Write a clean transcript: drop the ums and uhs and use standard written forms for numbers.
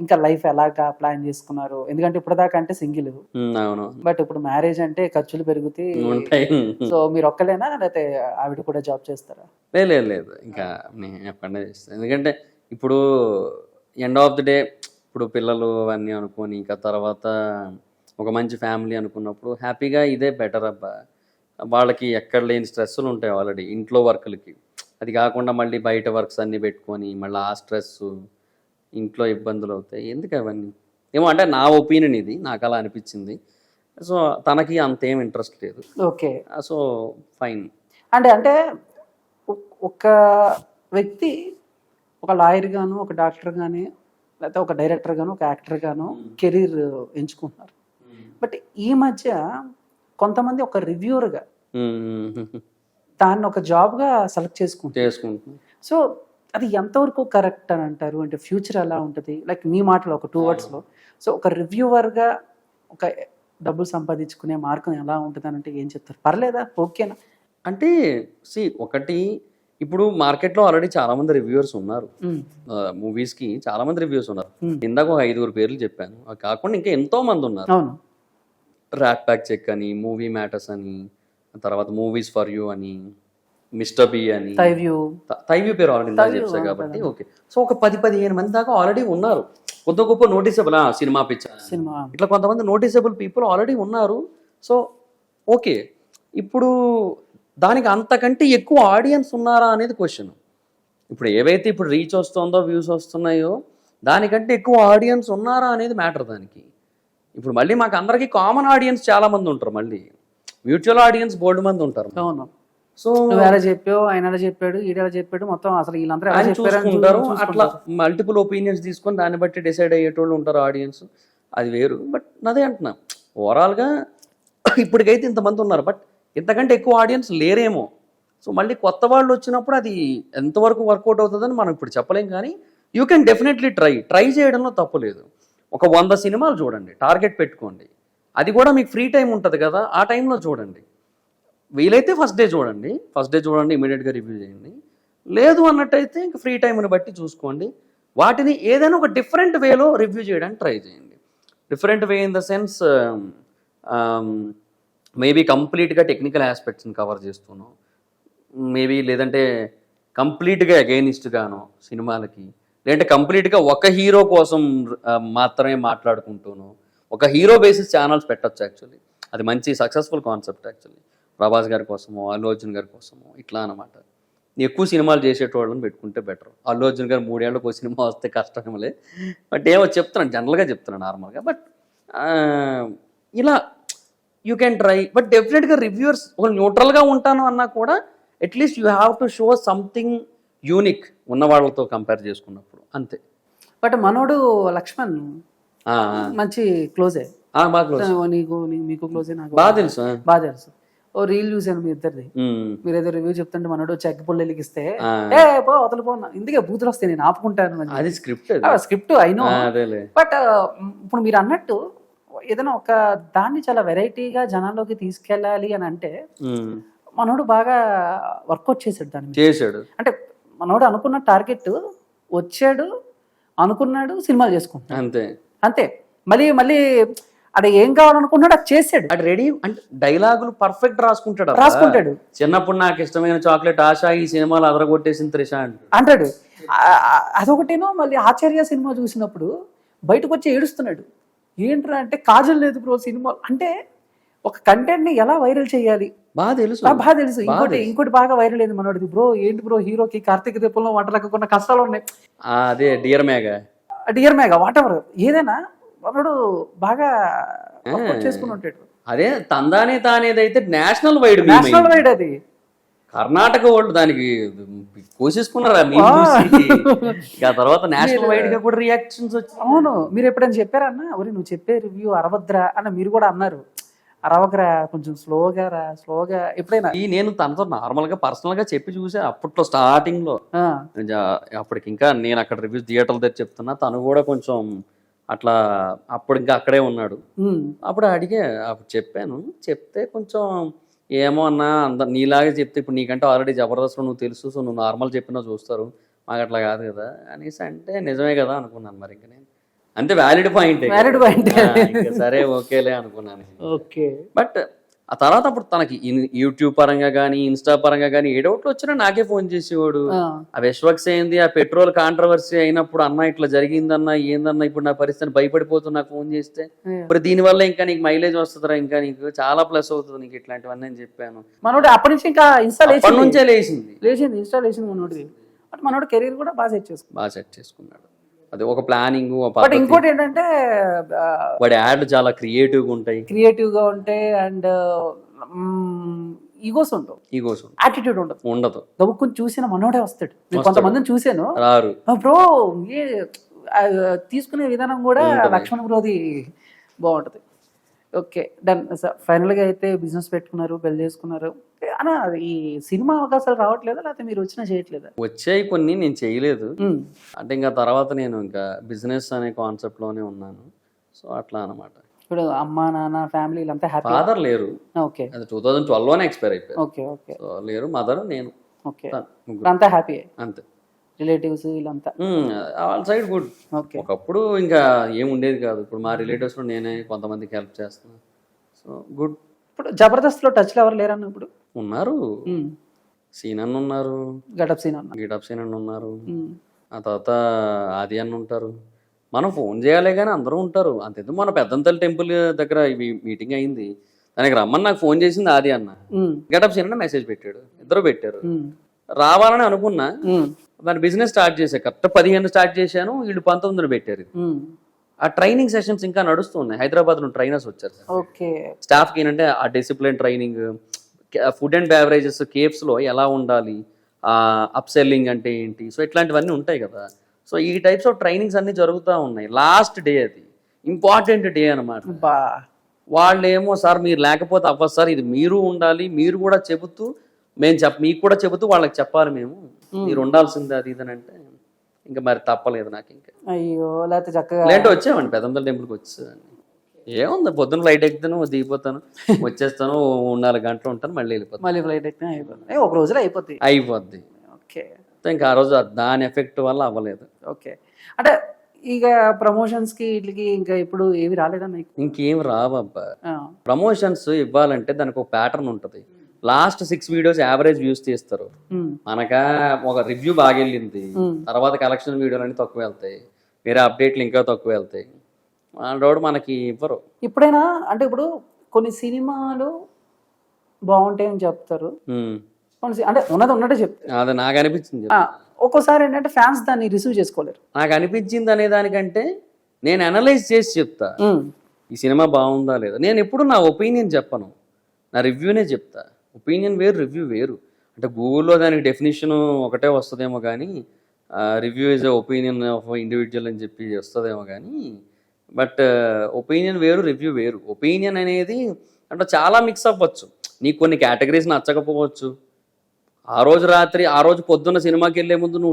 ఇంకా లైఫ్ ఎలాగా ప్లాన్ చేసుకున్నారు? ఎందుకంటే ఇప్పటిదాకా అంటే సింగిల్, అవును బట్ ఇప్పుడు మ్యారేజ్ అంటే ఖర్చులు పెరుగుతాయి. ఉంటాయి. సో మీరు ఒక్కలేనా, లేకపోతే ఆవిడ కూడా జాబ్ చేస్తారా? లేదు లేదు ఇంకా నేను ఎప్పుడన్నా చేస్తాను. ఎందుకంటే ఇప్పుడు ఎండ్ ఆఫ్ ది డే ఇప్పుడు పిల్లలు అవన్నీ అనుకొని ఇంకా తర్వాత ఒక మంచి ఫ్యామిలీ అనుకున్నప్పుడు హ్యాపీగా ఇదే బెటర్ అబ్బా. వాళ్ళకి ఎక్కడ లేని స్ట్రెస్సులు ఉంటాయి ఆల్రెడీ ఇంట్లో వర్క్లకి. అది కాకుండా మళ్ళీ బయట వర్క్స్ అన్నీ పెట్టుకొని మళ్ళీ ఆ స్ట్రెస్ ఇంట్లో ఇబ్బందులు అవుతాయి. ఎందుకు అవన్నీ? ఏమో అంటే నా ఒపీనియన్ ఇది, నాకు అలా అనిపించింది. సో తనకి అంతేం ఇంట్రెస్ట్ లేదు. ఓకే. So fine. అంటే అంటే ఒక వ్యక్తి ఒక లాయర్ గాను, ఒక డాక్టర్ గాని, లేకపోతే ఒక డైరెక్టర్ గాను, ఒక యాక్టర్ గాను కెరీర్ ఎంచుకుంటున్నారు. బట్ ఈ మధ్య కొంతమంది ఒక రివ్యూవర్గా దాన్ని ఒక జాబ్గా సెలెక్ట్ చేసుకుంటున్నారు. సో అది ఎంతవరకు కరెక్ట్ అని అంటారు? అంటే ఫ్యూచర్ ఎలా ఉంటుంది? లైక్ మీ మాటలో ఒక 2 wordsలో, సో ఒక రివ్యూవర్గా ఒక డబ్బులు సంపాదించుకునే మార్గం ఎలా ఉంటుంది అని అంటే ఏం చెప్తారు? పర్లేదా, ఓకేనా? అంటే ఒకటి ఇప్పుడు మార్కెట్లో ఆల్రెడీ చాలా మంది రివ్యూవర్స్ ఉన్నారు. మూవీస్కి చాలా మంది రివ్యూస్ ఉన్నారు. ఇందాక ఒక 5 పేర్లు చెప్పాను. అది కాకుండా ఇంకా ఎంతో మంది ఉన్నారు. అవును. ర్యాట్ ప్యాక్ చెక్ అని, మూవీ మ్యాటర్స్ అని, తర్వాత మూవీస్ ఫర్ యూ అని, మిస్టర్ బి అని, తైవ్యూ పేరు ఆల్రెడీ ఇందాక చెప్పాను కాబట్టి ఓకే. సో ఒక 10-15 మంది దాకా ఆల్రెడీ ఉన్నారు. కొత్త గొప్ప నోటీసబుల్ సినిమా పిచ్చ సినిమా ఇట్లా కొంతమంది నోటీసబుల్ పీపుల్ ఆల్రెడీ ఉన్నారు. సో ఓకే, ఇప్పుడు దానికి అంతకంటే ఎక్కువ ఆడియన్స్ ఉన్నారా అనేది క్వశ్చన్. ఇప్పుడు ఏవైతే ఇప్పుడు రీచ్ వస్తుందో, వ్యూస్ వస్తున్నాయో, దానికంటే ఎక్కువ ఆడియన్స్ ఉన్నారా అనేది మ్యాటర్ దానికి. ఇప్పుడు మళ్ళీ మాకు అందరికీ కామన్ ఆడియన్స్ చాలా మంది ఉంటారు, మళ్ళీ మ్యూచువల్ ఆడియన్స్ బోల్డ్ మంది ఉంటారు. అవును. సో నువ్వు ఎలా చెప్పావు, ఆయన ఎలా చెప్పాడు, ఈడ ఎలా చెప్పాడు, మొత్తం అసలు వీళ్ళందరూ ఎలా చూసుకుంటారు. అట్లా మల్టిపుల్ ఒపీనియన్స్ తీసుకొని దాన్ని బట్టి డిసైడ్ అయ్యేటోళ్ళు ఉంటారు ఆడియన్స్. అది వేరు. బట్ అదే అంటున్నా, ఓవరాల్గా ఇప్పటికైతే ఇంతమంది ఉన్నారు, బట్ ఇంతకంటే ఎక్కువ ఆడియన్స్ లేరేమో. సో మళ్ళీ కొత్త వాళ్ళు వచ్చినప్పుడు అది ఎంతవరకు వర్కౌట్ అవుతుందని మనం ఇప్పుడు చెప్పలేం. కానీ యూ కెన్ డెఫినెట్లీ ట్రై చేయడంలో తప్పు లేదు. ఒక 100 సినిమాలు చూడండి, టార్గెట్ పెట్టుకోండి. అది కూడా మీకు ఫ్రీ టైం ఉంటుంది కదా, ఆ టైంలో చూడండి. వీలైతే ఫస్ట్ డే చూడండి, ఇమీడియట్గా రివ్యూ చేయండి. లేదు అన్నట్టయితే ఇంకా ఫ్రీ టైంని బట్టి చూసుకోండి. వాటిని ఏదైనా ఒక డిఫరెంట్ వేలో రివ్యూ చేయడానికి ట్రై చేయండి. Different way in the sense maybe కంప్లీట్గా టెక్నికల్ ఆస్పెక్ట్స్ని కవర్ చేస్తూనో, మేబీ లేదంటే కంప్లీట్గా అగైనిస్ట్గానో సినిమాలకి, లేదంటే కంప్లీట్గా ఒక హీరో కోసం మాత్రమే మాట్లాడుకుంటూనో, ఒక హీరో బేసిస్ ఛానల్స్ పెట్టచ్చు. యాక్చువల్లీ అది మంచి సక్సెస్ఫుల్ కాన్సెప్ట్. యాక్చువల్లీ ప్రభాస్ గారి కోసమో, అల్లు అర్జున్ గారి కోసమో ఇట్లా అనమాట. ఎక్కువ సినిమాలు చేసేటోళ్ళని పెట్టుకుంటే బెటర్. అల్లు అర్జున్ గారు 3 ఏళ్ళకి ఒక సినిమా వస్తే కష్టమలే. బట్ ఏమో చెప్తున్నాను, జనరల్గా చెప్తున్నాను నార్మల్గా. బట్ ఇలా యూ కెన్ ట్రై. బట్ డెఫినెట్గా రివ్యూవర్స్ ఒక న్యూట్రల్గా ఉంటాను అన్నా కూడా at least you have to show something unique ఉన్న వాళ్ళతో కంపేర్ చేసుకున్నప్పుడు, అంతే. బట్ మనోడు లక్ష్మణ్ మంచి క్లోజే, మీకు క్లోజే, నాకు బాగా తెలుసు. ఓ రీల్ చూసాను మీ ఇద్దరిది, మీరు ఏదో రివ్యూ చెప్తుంటే మనోడు చెక్ పుల్లెలికి ఇస్తే అవతల పో, ఇందుకే బూతులు వస్తాయి, నేను ఆపుకుంటాను. అది స్క్రిప్ట్ అయినో. బట్ ఇప్పుడు మీరు అన్నట్టు ఏదైనా ఒక దాన్ని చాలా వెరైటీగా జనాల్లోకి తీసుకెళ్ళాలి అని అంటే మనోడు బాగా వర్కౌట్ చేశాడు, దాన్ని చేశాడు. అంటే మనోడు అనుకున్న టార్గెట్ వచ్చాడు, అనుకున్నాడు, సినిమాలు చేసుకుంటాడు, అంతే. మళ్ళీ అక్కడ ఏం కావాలనుకుంటున్నాడు అది చేసాడు. అది రెడీ. అంటే డైలాగులు పర్ఫెక్ట్ రాసుకుంటాడు. చిన్నప్పుడు నాకు ఇష్టమైన చాక్లెట్ ఆశ ఈ సినిమాలో అదరగొట్టేసిన త్రిష అంటాడు. అదొకటేనో. మళ్ళీ ఆచార్య సినిమా చూసినప్పుడు బయటకు వచ్చి ఏడుస్తున్నాడు. ఏంట్రా అంటే కాజల్ లేదు బ్రో సినిమా అంటే. ఒక కంటెంట్ ని ఎలా వైరల్ చేయాలి బాగా తెలుసు. ఇంకోటి బాగా వైరల్ అయింది మనోడికి. బ్రో ఏంటి బ్రో, హీరోకి కార్తీక దీపంలో వంటలకున్న కష్టాలు ఉన్నాయి. అదే డియర్ మేఘ వాట్ ఎవర్, ఏదైనా మనోడు బాగా చేసుకుని ఉంటాడు. అదే తందానే తానేదైతే నేషనల్ వైడ్ అది. కర్ణాటక వాళ్ళు దానికి కోసేసుకున్నారు. తర్వాత నేషనల్ వైడ్ గా కూడా రియాక్షన్స్ వచ్చి. అవును, మీరు ఎప్పుడైనా చెప్పారన్నా, ఒరే నువ్వు చెప్పే రివ్యూ అరవద్రా అన్న మీరు కూడా అన్నారు. అరవకరా, కొంచెం స్లోగా ఎప్పుడైనా. నేను తనతో నార్మల్ గా పర్సనల్ గా చెప్పి చూసా అప్పట్లో స్టార్టింగ్ లో. అప్పటికి ఇంకా నేను అక్కడ రివ్యూస్ థియేటర్ల దగ్గర చెప్తున్నా, తను కూడా కొంచెం అట్లా అప్పుడు ఇంకా అక్కడే ఉన్నాడు. అప్పుడు అప్పుడు చెప్పాను. చెప్తే కొంచెం ఏమో అన్నా నీలాగే చెప్తే ఇప్పుడు నీకంటే ఆల్రెడీ జబర్దస్త్లో నువ్వు తెలుసు, సో నువ్వు నార్మల్ చెప్పినా చూస్తారు, మాకు అట్లా కాదు కదా అనేసి అంటే నిజమే కదా అనుకున్నాను. మరి ఇంకా నేను అంతే వ్యాలిడ్ పాయింట్. Valid point. సరే ఓకేలే అనుకున్నాను. ఓకే. బట్ ఆ తర్వాత అప్పుడు తనకి యూట్యూబ్ పరంగా కానీ ఇన్స్టా పరంగా కానీ ఏ డౌట్లు వచ్చినా నాకే ఫోన్ చేసేవాడు. ఆ విశ్వక్స్ ఏంది, ఆ పెట్రోల్ కాంట్రవర్సీ అయినప్పుడు అన్న ఇట్లా జరిగిందన్నా ఏందన్నా ఇప్పుడు నా పరిస్థితిని భయపడిపోతున్నా నాకు ఫోన్ చేస్తే, ఇప్పుడు దీనివల్ల ఇంకా నీకు మైలేజ్ వస్తుందిరా, ఇంకా నీకు చాలా ప్లస్ అవుతుంది నీకు ఇట్లాంటివన్నీ అని చెప్పాను. మనోడు అప్పటి నుంచి ఇంకా అప్పటి నుంచే లేచింది ఇన్స్టాలేషన్ మనోడిది. బట్ మనోడు కెరీర్ కూడా బాగా సెట్ చేసుకున్నాడు. అది ఒక ప్లానింగ్. బట్ ఇంకోటి ఏంటంటే వాడి యాడ్లు చాలా క్రియేటివ్ గా ఉంటాయి అండ్ ఈగోస్ ఉండవు, యాటిట్యూడ్ ఉండదు. గబుక్కుని చూసిన మనోడే వస్తాడు. నేను కొంతమందిని చూసాను, బ్రో తీసుకునే విధానం కూడా లక్ష్మణ్ బ్రోది బాగుంటది. Okay, done. ఫైనల్గా అయితే బిజినెస్ పెట్టుకున్నారు, పెళ్లి చేసుకున్నారు. అన్న ఈ సినిమా అవకాశాలు రావట్లేదా, లేకపోతే మీరు వచ్చినా చేయట్లేదా? వచ్చాయి కొన్ని, నేను చేయలేదు. అంటే ఇంకా తర్వాత నేను ఇంకా బిజినెస్ అనే కాన్సెప్ట్ లోనే ఉన్నాను. సో అట్లా అనమాట. ఇప్పుడు అమ్మా నాన్న ఫ్యామిలీ అంతా హ్యాపీ? ఫాదర్ లేరు. ఓకే. అది 2012 లోనే ఎక్స్పైర్ అయిపోయారు. ఓకే. సో లేరు, మదర్, నేను. ఓకే, అంతా హ్యాపీ. అంతే. రిలేటివ్స్ వీళ్ళంతా వాళ్ళ సైడ్ గుడ్. ఒకప్పుడు ఇంకా ఏం ఉండేది కాదు. ఇప్పుడు మా రిలేటివ్స్ లో నేనే కొంతమందికి హెల్ప్ చేస్తున్నా. So good. ఇప్పుడు జబర్దస్త్ లో టచ్ లో ఎవరు లేరన్న? ఇప్పుడు ఉన్నారు, సీన్ అన్న ఉన్నారు, గెటప్ సీన్ అన్న ఉన్నారు, ఆ తర్వాత ఆది అన్న ఉంటారు. మనం ఫోన్ చేయాలి కానీ అందరూ ఉంటారు. అంతేందుకు మన పెద్దంతల్లి టెంపుల్ దగ్గర మీటింగ్ అయింది, దానికి రమ్మని నాకు ఫోన్ చేసింది ఆది అన్న. గెటప్ సీన్ అన్న మెసేజ్ పెట్టాడు, ఇద్దరు పెట్టారు. రావాలని అనుకున్నా, దాని బిజినెస్ స్టార్ట్ చేశా. కరెక్ట్ 15 స్టార్ట్ చేశాను, వీళ్ళు 19 పెట్టారు. ఆ ట్రైనింగ్ సెషన్స్ ఇంకా నడుస్తున్నాయి. హైదరాబాద్ లో ట్రైనర్స్ వచ్చారు స్టాఫ్ కి. ఏంటంటే ఆ discipline training, food and beverages cafes లో ఎలా ఉండాలి, అప్ సెల్లింగ్ అంటే ఏంటి, సో ఇట్లాంటివన్నీ ఉంటాయి కదా. సో ఈ టైప్స్ ఆఫ్ ట్రైనింగ్స్ అన్ని జరుగుతూ ఉన్నాయి. లాస్ట్ డే అది ఇంపార్టెంట్ డే అనమాట. వాళ్ళేమో సార్ మీరు లేకపోతే అవ్వదు సార్, ఇది మీరు ఉండాలి, మీరు కూడా చెబుతూ మీకు కూడా చెబుతూ వాళ్ళకి చెప్పాలి, మేము మీరు ఉండాల్సిందే అది ఇదని అంటే ఇంకా మరి తప్పలేదు నాకు. ఇంకా అయ్యో, లేకపోతే చక్కగా లేదంటే వచ్చామండి పెద్దంతల టెంపుల్కి వచ్చేదాన్ని. ఏముంది, పొద్దున్న ఫ్లైట్ ఎక్కుతాను, దిగిపోతాను, వచ్చేస్తాను, 4 గంటలు ఉంటాను, మళ్ళీ వెళ్ళిపోతాను. మళ్ళీ ఫ్లైట్ ఎక్కితే అయిపోతుంది, ఒక రోజులో అయిపోద్ది. ఓకే. ఇంకా ఆ రోజు దాని ఎఫెక్ట్ వల్ల అవ్వలేదు. ఓకే. అంటే ఇక ప్రమోషన్స్ కి వీటికి ఇంకా ఇప్పుడు ఏవి రాలేదన్న? ఇంకేం రావబ్బా. ప్రమోషన్స్ ఇవ్వాలంటే దానికి ఒక ప్యాటర్న్ ఉంటుంది. లాస్ట్ 6 వీడియోస్ యావరేజ్ వ్యూస్ తీస్తారు. మనక ఒక రివ్యూ బాగా వెళ్ళింది, తర్వాత కలెక్షన్ వీడియోలు అన్ని తక్కువ వెళ్తాయి, వేరే అప్డేట్లు ఇంకా తక్కువ వెళ్తాయి. రోడ్ మనకి ఇవ్వరు. ఇప్పుడైనా అంటే ఇప్పుడు కొన్ని సినిమాలు బాగుంటాయని చెప్తారు, అంటే ఉన్నట్టే చెప్తారు. అది నాకు అనిపించింది. ఒక్కోసారి ఏంటంటే ఫ్యాన్స్ దాన్ని రిసీవ్ చేసుకోలేరు. నాకు అనిపించింది అనే దానికంటే నేను అనలైజ్ చేసి చెప్తా, ఈ సినిమా బాగుందా లేదా. నేను ఎప్పుడు నా ఒపీనియన్ చెప్పను, నా రివ్యూనే చెప్తా. ఒపీనియన్ వేరు, రివ్యూ వేరు. అంటే గూగుల్లో దానికి డెఫినేషన్ ఒకటే వస్తుందేమో కానీ review is opinion of individual అని చెప్పి వస్తుందేమో కానీ, బట్ ఒపీనియన్ వేరు, రివ్యూ వేరు. ఒపీనియన్ అనేది అంటే చాలా మిక్స్ అవ్వచ్చు. నీకు కొన్ని కేటగిరీస్ నచ్చకపోవచ్చు. ఆ రోజు పొద్దున్న సినిమాకి వెళ్ళే ముందు